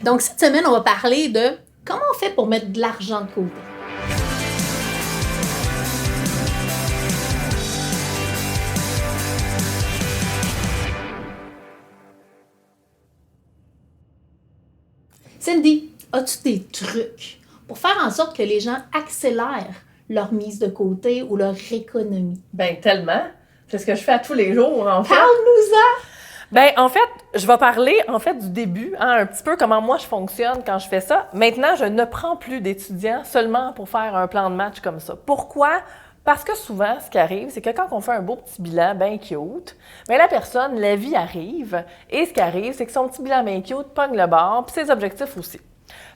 Donc, cette semaine, on va parler de comment on fait pour mettre de l'argent de côté. Cindy, as-tu des trucs pour faire en sorte que les gens accélèrent leur mise de côté ou leur économie? Ben tellement. C'est ce que je fais à tous les jours, en fait. Parle-nous-en! Ben en fait, je vais parler du début, un petit peu comment moi je fonctionne quand je fais ça. Maintenant, je ne prends plus d'étudiants seulement pour faire un plan de match comme ça. Pourquoi? Parce que souvent, ce qui arrive, c'est que quand on fait un beau petit bilan bien cute, bien la personne, la vie arrive, et ce qui arrive, c'est que son petit bilan bien cute pogne le bord, puis ses objectifs aussi.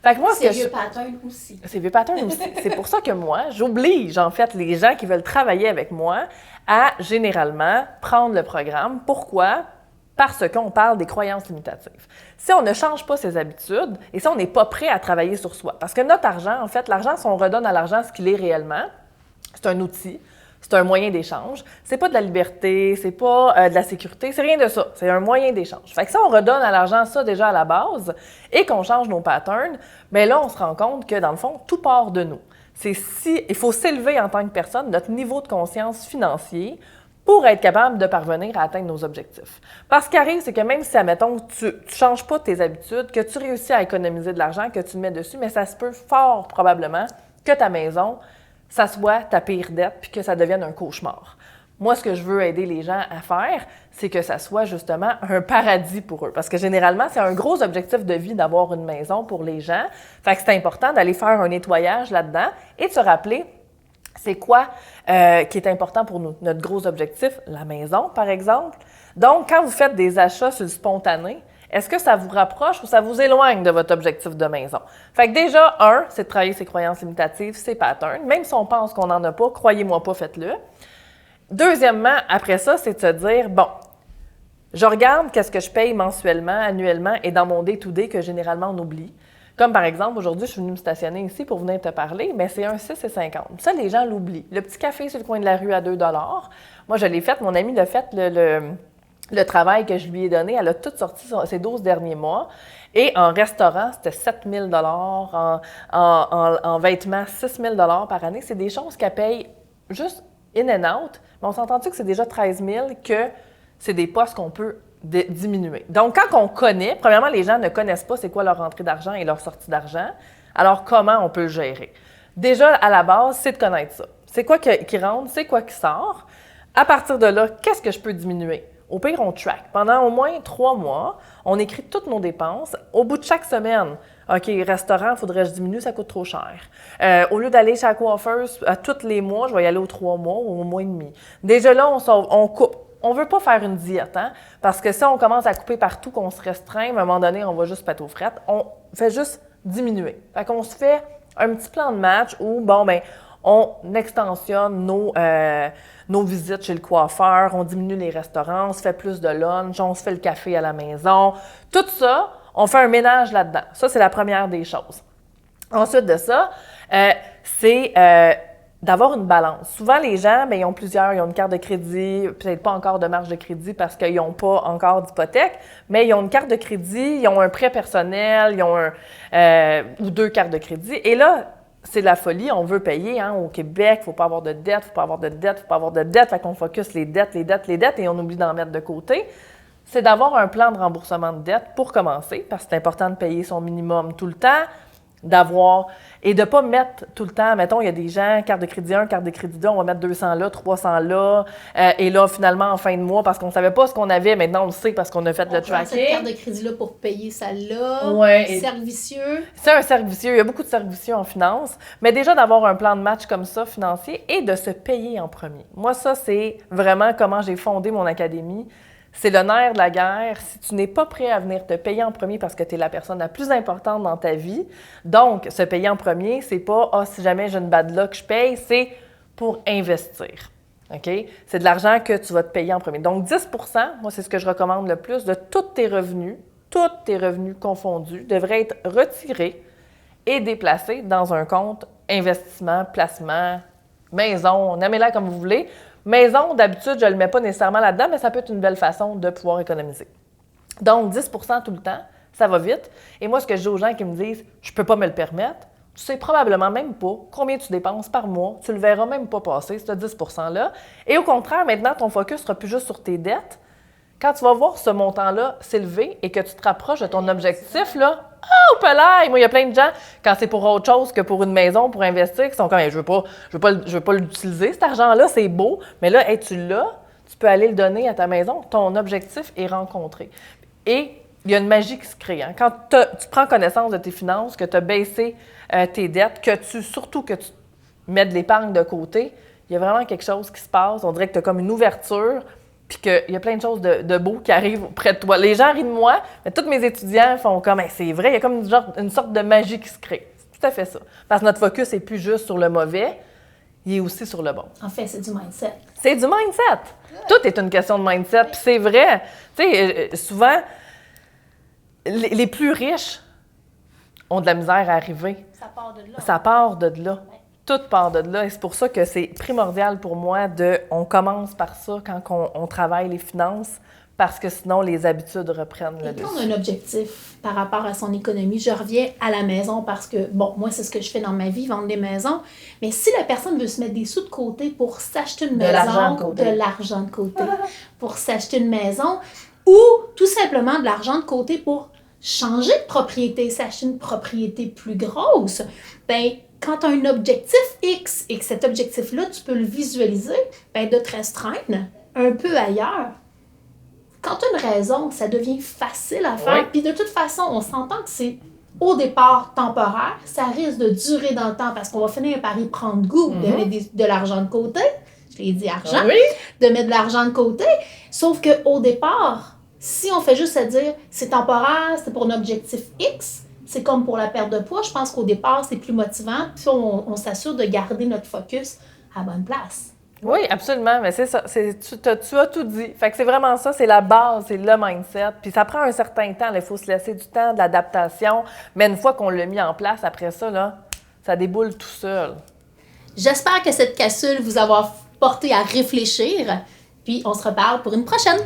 Fait que moi, C'est vieux pattern aussi. C'est vieux pattern aussi. C'est pour ça que moi, j'oblige en fait les gens qui veulent travailler avec moi à généralement prendre le programme. Pourquoi? Parce qu'on parle des croyances limitatives. Si on ne change pas ses habitudes et si on n'est pas prêt à travailler sur soi, parce que notre argent, en fait, l'argent, si on redonne à l'argent ce qu'il est réellement, c'est un outil, c'est un moyen d'échange. C'est pas de la liberté, c'est pas de la sécurité, c'est rien de ça. C'est un moyen d'échange. Fait que si on redonne à l'argent ça déjà à la base et qu'on change nos patterns, bien là, on se rend compte que dans le fond, tout part de nous. Il faut s'élever en tant que personne, notre niveau de conscience financier, pour être capable de parvenir à atteindre nos objectifs. Parce ce qui arrive, c'est que même si, admettons, tu ne changes pas tes habitudes, que tu réussis à économiser de l'argent, que tu le mets dessus, mais ça se peut fort probablement que ta maison, ça soit ta pire dette puis que ça devienne un cauchemar. Moi, ce que je veux aider les gens à faire, c'est que ça soit justement un paradis pour eux. Parce que généralement, c'est un gros objectif de vie d'avoir une maison pour les gens. Fait que c'est important d'aller faire un nettoyage là-dedans et de se rappeler c'est quoi qui est important pour nous. Notre gros objectif, la maison, par exemple. Donc, quand vous faites des achats sur le spontané, est-ce que ça vous rapproche ou ça vous éloigne de votre objectif de maison? Fait que déjà, c'est de travailler ses croyances limitatives, ses patterns. Même si on pense qu'on n'en a pas, croyez-moi pas, faites-le. Deuxièmement, après ça, c'est de se dire, bon, je regarde qu'est-ce que je paye mensuellement, annuellement et dans mon day-to-day que généralement on oublie. Comme par exemple, aujourd'hui, je suis venue me stationner ici pour venir te parler, mais c'est un 6,50. Ça, les gens l'oublient. Le petit café sur le coin de la rue à 2 $. Moi, je l'ai fait, mon amie l'a fait, le travail que je lui ai donné, elle a tout sorti ces 12 derniers mois. Et en restaurant, c'était 7 000 en vêtements, 6 000 par année. C'est des choses qu'elle paye juste in and out. Mais on s'entend-tu que c'est déjà 13 000 que c'est des postes qu'on peut diminuer. Donc, quand on connaît, premièrement, les gens ne connaissent pas c'est quoi leur rentrée d'argent et leur sortie d'argent. Alors, comment on peut le gérer? Déjà, à la base, c'est de connaître ça. C'est quoi qui rentre, c'est quoi qui sort. À partir de là, qu'est-ce que je peux diminuer? Au pire, on track. Pendant au moins 3 mois, on écrit toutes nos dépenses. Au bout de chaque semaine, OK, restaurant, il faudrait que je diminue, ça coûte trop cher. Au lieu d'aller chez la coiffeuse à tous les mois, je vais y aller aux 3 mois ou au mois et demi. Déjà là, on coupe. On ne veut pas faire une diète, hein? Parce que si on commence à couper partout, qu'on se restreint, à un moment donné, on va juste péter aux frettes. On fait juste diminuer. Fait qu'on se fait un petit plan de match où, on extensionne nos visites chez le coiffeur, on diminue les restaurants, on se fait plus de lunch, on se fait le café à la maison. Tout ça, on fait un ménage là-dedans. Ça, c'est la première des choses. Ensuite de ça, c'est d'avoir une balance. Souvent, les gens, ils ont une carte de crédit, peut-être pas encore de marge de crédit parce qu'ils n'ont pas encore d'hypothèque, mais ils ont une carte de crédit, ils ont un prêt personnel, ils ont ou 2 cartes de crédit. Et là, c'est de la folie, on veut payer. Au Québec, il ne faut pas avoir de dette, il ne faut pas avoir de dette, il ne faut pas avoir de dette. Fait qu'on focus les dettes et on oublie d'en mettre de côté. C'est d'avoir un plan de remboursement de dette pour commencer, parce que c'est important de payer son minimum tout le temps, et de ne pas mettre tout le temps, mettons, il y a des gens, carte de crédit 1, carte de crédit 2, on va mettre 200 là, 300 là, et là, finalement, en fin de mois, parce qu'on ne savait pas ce qu'on avait, maintenant on le sait parce qu'on a fait le tracking. Cette carte de crédit-là pour payer ça là, servicieux. C'est un servicieux, il y a beaucoup de servicieux en finance, mais déjà d'avoir un plan de match comme ça, financier, et de se payer en premier. Moi, ça, c'est vraiment comment j'ai fondé mon académie. C'est le nerf de la guerre. Si tu n'es pas prêt à venir te payer en premier parce que tu es la personne la plus importante dans ta vie, donc se payer en premier, c'est pas « Ah, si jamais j'ai une bad luck, je paye », c'est pour investir. OK? C'est de l'argent que tu vas te payer en premier. Donc 10 %, moi, c'est ce que je recommande le plus, de tous tes revenus confondus, devraient être retirés et déplacés dans un compte investissement, placement, maison, nommez-la comme vous voulez. Maison, d'habitude, je ne le mets pas nécessairement là-dedans, mais ça peut être une belle façon de pouvoir économiser. Donc, 10 % tout le temps, Ça va vite. Et moi, ce que je dis aux gens qui me disent « je peux pas me le permettre », tu sais probablement même pas combien tu dépenses par mois. Tu le verras même pas passer, ce 10 %-là. Et au contraire, maintenant, ton focus sera plus juste sur tes dettes. Quand tu vas voir ce montant-là s'élever et que tu te rapproches de ton objectif, là, oh, pelaille! Moi, il y a plein de gens, quand c'est pour autre chose que pour une maison, pour investir, qui sont comme, hey, je veux pas l'utiliser, cet argent-là, c'est beau, mais là, hey, tu l'as, tu peux aller le donner à ta maison, ton objectif est rencontré. Et il y a une magie qui se crée. Hein? Quand tu prends connaissance de tes finances, que tu as baissé tes dettes, surtout que tu mets de l'épargne de côté, il y a vraiment quelque chose qui se passe. On dirait que tu as comme une ouverture, puis qu'il y a plein de choses de beau qui arrivent auprès de toi. Les gens rient de moi, mais tous mes étudiants font comme hey, c'est vrai, il y a comme une sorte de magie qui se crée. C'est tout à fait ça. Parce que notre focus n'est plus juste sur le mauvais, il est aussi sur le bon. En fait, c'est du mindset. C'est du mindset. Tout est une question de mindset, puis c'est vrai. Tu sais, souvent, les plus riches ont de la misère à arriver. Ça part de là. Ça part de là. Ouais. Tout part de là. Et c'est pour ça que c'est primordial pour moi on commence par ça quand on travaille les finances, parce que sinon, les habitudes reprennent le dessus. Quand on a un objectif par rapport à son économie, je reviens à la maison parce que, bon, moi, c'est ce que je fais dans ma vie, vendre des maisons. Mais si la personne veut se mettre des sous de côté pour s'acheter une maison, de l'argent de côté, pour s'acheter une maison, ou tout simplement de l'argent de côté pour changer de propriété, s'acheter une propriété plus grosse, bien, quand tu as un objectif X et que cet objectif-là, tu peux le visualiser, bien, de te restreindre un peu ailleurs. Quand tu as une raison, ça devient facile à faire. Oui. Puis de toute façon, on s'entend que c'est au départ temporaire. Ça risque de durer dans le temps parce qu'on va finir par y prendre goût de mettre de l'argent de côté. Je l'ai dit argent. Oui. De mettre de l'argent de côté. Sauf qu'au départ, si on fait juste se dire c'est temporaire, c'est pour un objectif X, c'est comme pour la perte de poids. Je pense qu'au départ, c'est plus motivant. Puis on s'assure de garder notre focus à la bonne place. Oui, absolument, mais c'est ça. Tu as tout dit. Fait que c'est vraiment ça, c'est la base, c'est le mindset. Puis ça prend un certain temps, il faut se laisser du temps, de l'adaptation. Mais une fois qu'on l'a mis en place, après ça, là, ça déboule tout seul. J'espère que cette capsule vous aura porté à réfléchir. Puis on se reparle pour une prochaine.